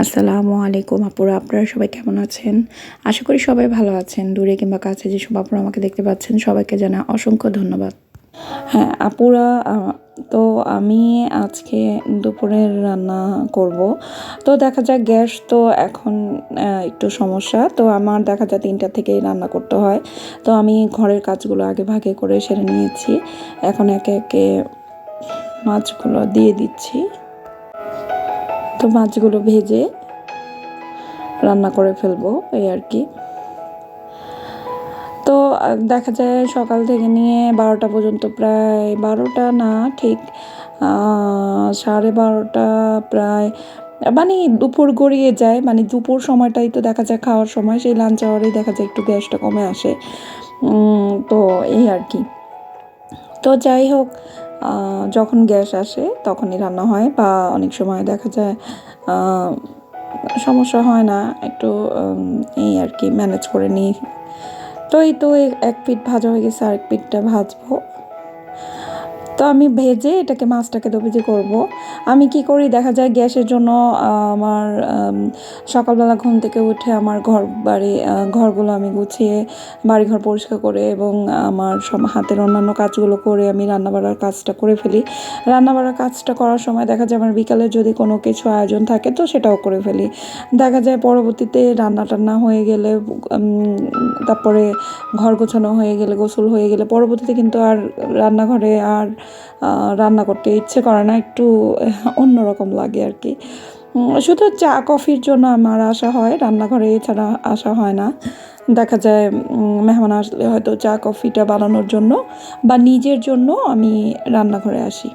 আসসালামু আলাইকুম আপুরা, আপনারা সবাই কেমন আছেন? আশা করি সবাই ভালো আছেন। দূরে কিংবা কাছে যেসব আপুরা আমাকে দেখতে পাচ্ছেন সবাইকে জানাই অসংখ্য ধন্যবাদ। হ্যাঁ আপুরা, তো আমি আজকে দুপুরের রান্না করব। তো দেখা যায় গ্যাস তো এখন একটু সমস্যা, তো আমার দেখা যায় 3টা থেকেই রান্না করতে হয়। তো আমি ঘরের কাজগুলো আগে ভাগে করে সেরে নিয়েছি। এখন একে একে মাছগুলো দিয়ে দিচ্ছি। তো মাছগুলো ভেজে রান্না করে ফেলবো, এই আর কি। তো দেখা যায় সকাল থেকে নিয়ে 12টা পর্যন্ত, প্রায় 12টা না ঠিক 12:30 প্রায়, মানে দুপুর গড়িয়ে যায়। মানে দুপুর সময়টাই তো দেখা যায় খাওয়ার সময়, সেই লাঞ্চ আওয়ারেই দেখা যায় একটু গ্যাসটা কমে আসে। তো এই আর কি। তো যাই হোক, যখন গ্যাস আসে তখনই রান্না হয়, বা অনেক সময় দেখা যায় সমস্যা হয় না, একটু এই আর কি ম্যানেজ করে নিই। তো এই তো এক পিঠ ভাজা হয়ে গেছে, আরেক পিঠটা ভাজবো। তো আমি ভেজে এটাকে মাছটাকে দোবেজে করব। আমি কি করি, দেখা যায় গ্যাসের জন্য আমার সকালবেলা ঘুম থেকে উঠে আমার ঘরগুলো আমি গুছিয়ে বাড়িঘর পরিষ্কার করে এবং আমার সব হাতের অন্যান্য কাজগুলো করে আমি রান্নাবাড়ার কাজটা করে ফেলি। রান্নাবাড়ার কাজটা করার সময় দেখা যায় আমার বিকালে যদি কোনো কিছু আয়োজন থাকে তো সেটাও করে ফেলি। দেখা যায় পরবর্তীতে রান্না টান্না হয়ে গেলে, তারপরে ঘর গোছানো হয়ে গেলে, গোসল হয়ে গেলে পরবর্তীতে কিন্তু আর রান্নাঘরে আর রান্না করতে ইচ্ছে করে না, একটু অন্যরকম লাগে আর কি। শুধু চা কফির জন্য আমার আসা হয় রান্নাঘরে, এছাড়া আসা হয় না। দেখা যায় মেহমান আসলে হয়তো চা কফিটা বানানোর জন্য বা নিজের জন্য আমি রান্নাঘরে আসি।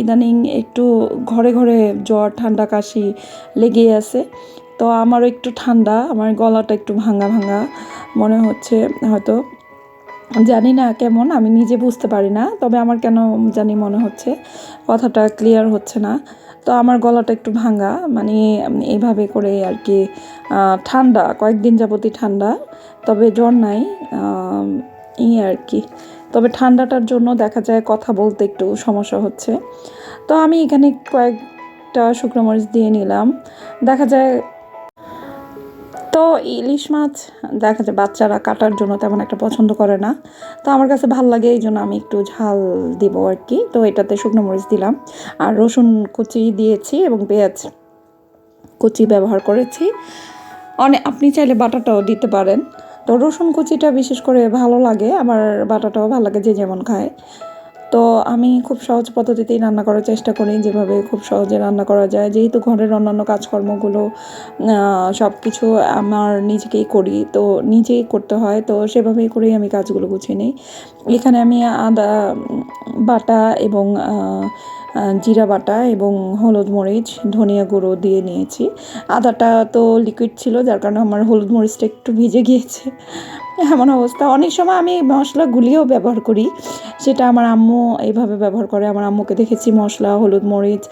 ইদানিং একটু ঘরে ঘরে জ্বর ঠান্ডা কাশি লেগেই আছে। তো আমারও একটু ঠান্ডা, আমার গলাটা একটু ভাঙা ভাঙা মনে হচ্ছে হয়তো, জানি না কেমন, আমি নিজে বুঝতে পারি না, তবে আমার কেন জানি মনে হচ্ছে কথাটা ক্লিয়ার হচ্ছে না। তো আমার গলাটা একটু ভাঙা, মানে এইভাবে করে আর কি। ঠান্ডা কয়েকদিন যাবতই ঠান্ডা, তবে জ্বর নাই, এই আর কি। তবে ঠান্ডাটার জন্য দেখা যায় কথা বলতে একটু সমস্যা হচ্ছে। তো আমি এখানে কয়েকটা শুকনো মরিচ দিয়ে নিলাম। দেখা যায় তো ইলিশ মাছ দেখা যায় বাচ্চারা কাটার জন্য তেমন একটা পছন্দ করে না, তো আমার কাছে ভাল লাগে, এই জন্য আমি একটু ঝাল দিব আর কি। তো এটাতে শুকনো মরিচ দিলাম, আর রসুন কুচি দিয়েছি এবং পেঁয়াজ কুচি ব্যবহার করেছি। আপনি চাইলে বাটাটাও দিতে পারেন। তো রসুন কুচিটা বিশেষ করে ভালো লাগে, আমার বাটাটাও ভালো লাগে, যে যেমন খায়। তো আমি খুব সহজ পদ্ধতিতেই রান্না করার চেষ্টা করি, যেভাবে খুব সহজে রান্না করা যায়, যেহেতু ঘরের অন্যান্য কাজকর্মগুলো সব কিছু আমার নিজেকেই করি, তো নিজেই করতে হয়, তো সেভাবেই করেই আমি কাজগুলো গুছিয়ে নিই। এখানে আমি আদা বাটা এবং জিরা বাটা এবং হলুদ মরিচ ধনিয়া গুঁড়ো দিয়ে নিয়েছি। আদাটা তো লিকুইড ছিল, যার কারণে আমার হলুদ মরিচটা একটু ভিজে গিয়েছে, এমন অবস্থা। অনেক সময় আমি মশলা গুলিয়েও ব্যবহার করি, সেটা আমার আম্মু এইভাবে ব্যবহার করে। আমার আম্মুকে দেখেছি মশলা, হলুদ মরিচ,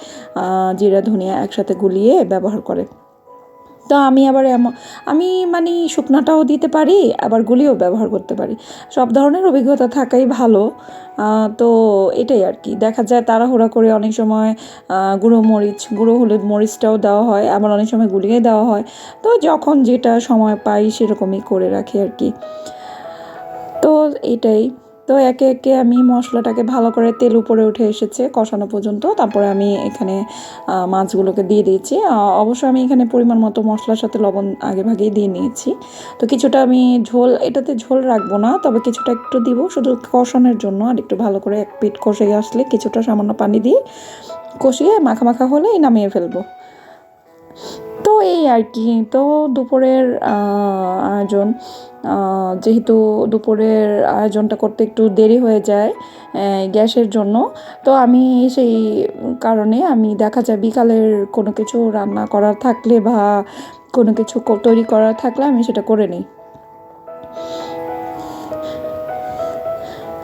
জিরা ধনিয়া একসাথে গুলিয়ে ব্যবহার করে। তো আমি আবার আমি মানে শুকনাটাও দিতে পারি, আবার গুলিয়েও ব্যবহার করতে পারি। সব ধরনের অভিজ্ঞতা থাকাই ভালো। তো এটাই আর কি। দেখা যায় তাড়াহুড়া করে অনেক সময় গুঁড়ো হলুদ মরিচটাও দেওয়া হয়, আবার অনেক সময় গুলিয়ে দেওয়া হয়। তো যখন যেটা সময় পাই সেরকমই করে রাখি আর কি। তো এটাই। তো একে একে আমি মশলাটাকে ভালো করে, তেল উপরে উঠে এসেছে কষানো পর্যন্ত, তারপরে আমি এখানে মাছগুলোকে দিয়ে দিয়েছি। অবশ্য আমি এখানে পরিমাণ মতো মশলার সাথে লবণ আগে ভাগেই দিয়ে নিয়েছি। তো কিছুটা আমি এটাতে ঝোল রাখবো না, তবে কিছুটা একটু দিব শুধু কষানোর জন্য, আর একটু ভালো করে এক পিঠ কষে আসলে কিছুটা সামান্য পানি দিয়ে কষিয়ে মাখা মাখা হলেই নামিয়ে ফেলবো। তো এই আর কি। তো দুপুরের আয়োজন, যেহেতু দুপুরের আয়োজনটা করতে একটু দেরি হয়ে যায় গ্যাসের জন্য, তো আমি সেই কারণে আমি দেখা যায় বিকালের কোনো কিছু রান্না করার থাকলে বা কোনো কিছু তৈরি করার থাকলে আমি সেটা করে নিই।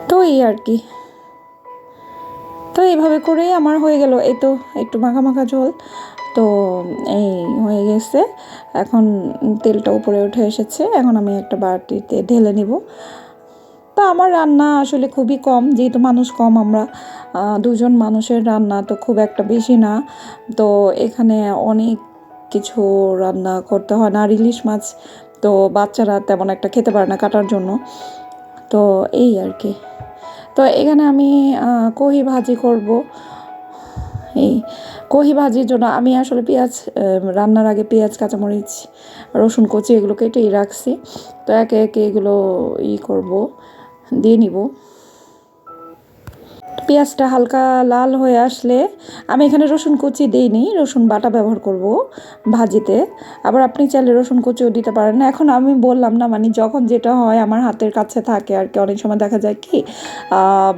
তো এই আর কি। তো এইভাবে করেই আমার হয়ে গেল, এই তো একটু মাখা মাখা ঝোল। তো এই হয়ে গেছে, এখন তেলটা উপরে উঠে এসেছে, এখন আমি একটা বাটিতে ঢেলে নিব। তো আমার রান্না আসলে খুবই কম, যেহেতু মানুষ কম আমরা, দুজন মানুষের রান্না তো খুব একটা বেশি না। তো এখানে অনেক কিছু রান্না করতে হয় না। আর ইলিশ মাছ তো বাচ্চারা তেমন একটা খেতে পারে না কাটার জন্য, তো এই আর কি। তো এখানে আমি কহি ভাজি করব। এই কহি ভাজির জন্য আমি আসলে পেঁয়াজ রান্নার আগে পেঁয়াজ, কাঁচামরিচ, রসুন কুচি এগুলো কেটেই রাখছি। তো একে একে এগুলো করব, দিয়ে নিব। পেঁয়াজটা হালকা লাল হয়ে আসলে আমি এখানে রসুন কুচি দিইনি, রসুন বাটা ব্যবহার করব ভাজিতে। আবার আপনি চাইলে রসুন কুচিও দিতে পারেন না। এখন আমি বললাম না, মানে যখন যেটা হয় আমার হাতের কাছে থাকে আর কি, অনেক সময় দেখা যায় কি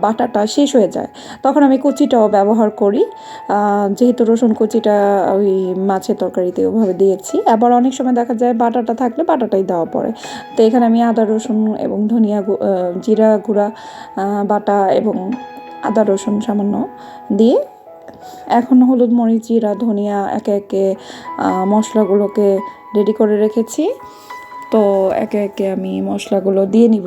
বাটাটা শেষ হয়ে যায়, তখন আমি কুচিটাও ব্যবহার করি। যেহেতু রসুন কুচিটা ওই মাছের তরকারিতে ওভাবে দিয়েছি। আবার অনেক সময় দেখা যায় বাটাটা থাকলে বাটাটাই দেওয়া পড়ে। তো এখানে আমি আদা, রসুন এবং ধনিয়া, জিরা গুঁড়া বাটা এবং আদা রসুন সামান্য দিয়ে এখন হলুদ, মরিচ, জিরা, ধনিয়া একে একে মশলাগুলোকে রেডি করে রেখেছি। তো একে একে আমি মশলাগুলো দিয়ে নিব।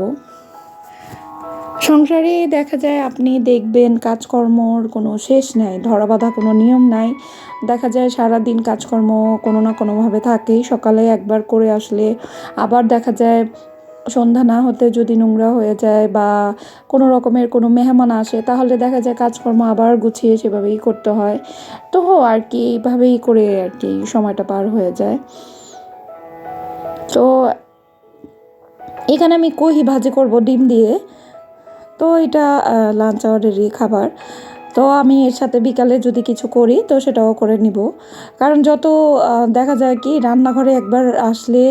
সংসারে দেখা যায় আপনি দেখবেন কাজকর্মর কোনো শেষ নাই, ধরা বাঁধা কোনো নিয়ম নাই। দেখা যায় সারাদিন কাজকর্ম কোনো না কোনোভাবে থাকেই। সকালে একবার করে আসলে আবার দেখা যায় সন্ধ্যা না হতে যদি নোংরা হয়ে যায় বা কোনো রকমের কোনো মেহমান আসে, তাহলে দেখা যায় কাজকর্ম আবার গুছিয়ে সেভাবেই করতে হয়। তো আর কি এইভাবেই করে আর কি সময়টা পার হয়ে যায়। তো এখানে আমি কহি ভাজি করব ডিম দিয়ে। তো এটা লাঞ্চ আওয়ারেরই খাবার। তো আমি এর সাথে বিকালে যদি কিছু করি তো সেটাও করে নিব। কারণ যত দেখা যায় কি রান্নাঘরে একবার আসলে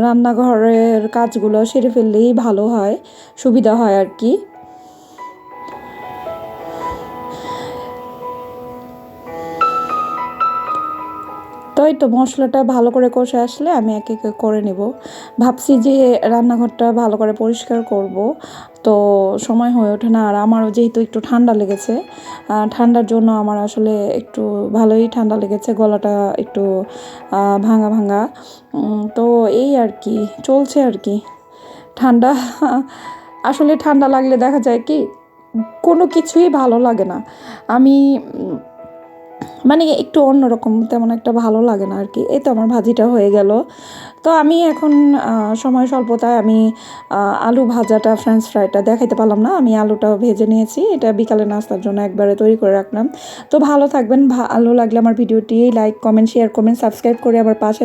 রান্নাঘরের কাজগুলো সেরে ফেললেই ভালো হয়, সুবিধা হয় আর কি। তো এই তো মশলাটা ভালো করে কষে আসলে আমি একে একে করে নেব। ভাবছি যে রান্নাঘরটা ভালো করে পরিষ্কার করব, তো সময় হয়ে ওঠে না। আর আমারও যেহেতু একটু ঠান্ডা লেগেছে, ঠান্ডার জন্য আমার আসলে একটু ভালোই ঠান্ডা লেগেছে, গলাটা একটু ভাঙা ভাঙা। তো এই আর কি চলছে আর কি। ঠান্ডা আসলে ঠান্ডা লাগলে দেখা যায় কি কোনো কিছুই ভালো লাগে না। আমি মানে একটু অন্যরকম, তেমন একটা ভালো লাগে না আর কি। এই তো আমার ভাজিটা হয়ে গেল। তো আমি এখন সময় স্বল্পতায় আমি আলু ভাজাটা, ফ্রেঞ্চ ফ্রাইটা দেখাইতে পারলাম না। আমি আলুটাও ভেজে নিয়েছি, এটা বিকালে নাস্তার জন্য একবারে তৈরি করে রাখলাম। তো ভালো থাকবেন। ভালো লাগলে আমার ভিডিওটি লাইক, কমেন্ট, শেয়ার করবেন, সাবস্ক্রাইব করে আবার পাশে